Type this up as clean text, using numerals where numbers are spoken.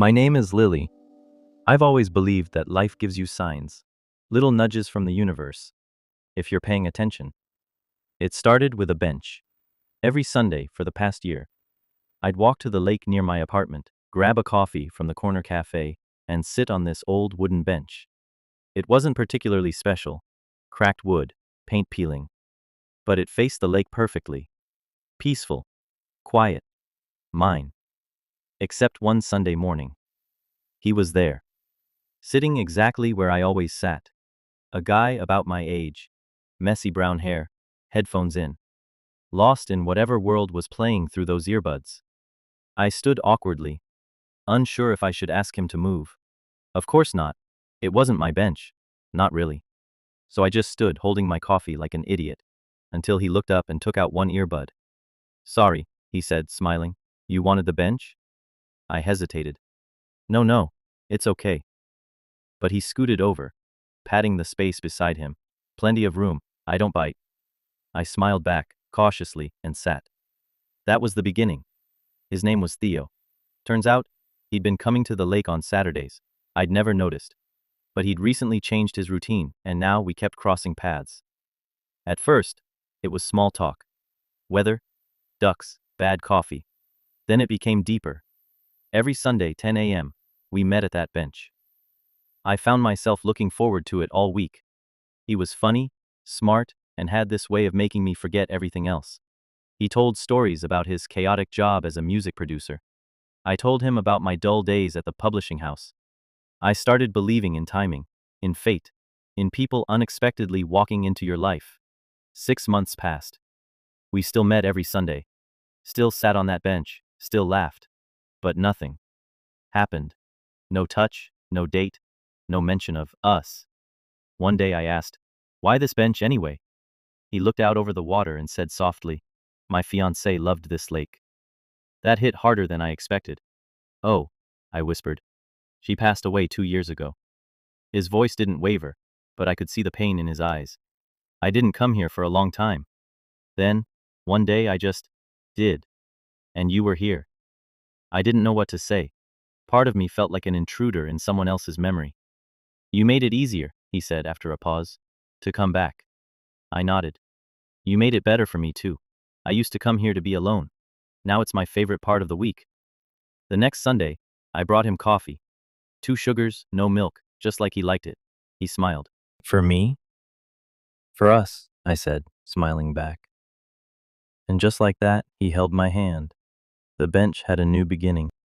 My name is Lily. I've always believed that life gives you signs, little nudges from the universe, if you're paying attention. It started with a bench. Every Sunday for the past year, I'd walk to the lake near my apartment, grab a coffee from the corner cafe, and sit on this old wooden bench. It wasn't particularly special, cracked wood, paint peeling, but it faced the lake perfectly. Peaceful, quiet, mine. Except one Sunday morning. He was there, sitting exactly where I always sat. A guy about my age, messy brown hair, headphones in, lost in whatever world was playing through those earbuds. I stood awkwardly, unsure if I should ask him to move. Of course not. It wasn't my bench. Not really. So I just stood holding my coffee like an idiot, until he looked up and took out one earbud. "Sorry," he said, smiling. "You wanted the bench?" I hesitated. No, it's okay." But he scooted over, patting the space beside him. "Plenty of room, I don't bite." I smiled back, cautiously, and sat. That was the beginning. His name was Theo. Turns out, he'd been coming to the lake on Saturdays. I'd never noticed. But he'd recently changed his routine, and now we kept crossing paths. At first, it was small talk. Weather, ducks, bad coffee. Then it became deeper. Every Sunday, 10 a.m., we met at that bench. I found myself looking forward to it all week. He was funny, smart, and had this way of making me forget everything else. He told stories about his chaotic job as a music producer. I told him about my dull days at the publishing house. I started believing in timing, in fate, in people unexpectedly walking into your life. 6 months passed. We still met every Sunday. Still sat on that bench, still laughed. But nothing happened. No touch, no date, no mention of us. One day I asked, "Why this bench anyway?" He looked out over the water and said softly, "My fiancée loved this lake." That hit harder than I expected. "Oh," I whispered. "She passed away 2 years ago." His voice didn't waver, but I could see the pain in his eyes. I didn't come here for a long time. Then, one day I just did. And you were here. I didn't know what to say. Part of me felt like an intruder in someone else's memory. "You made it easier," he said after a pause, "to come back." I nodded. "You made it better for me too. I used to come here to be alone. Now it's my favorite part of the week." The next Sunday, I brought him coffee. 2 sugars, no milk, just like he liked it. He smiled. "For me?" "For us," I said, smiling back. And just like that, he held my hand. The bench had a new beginning.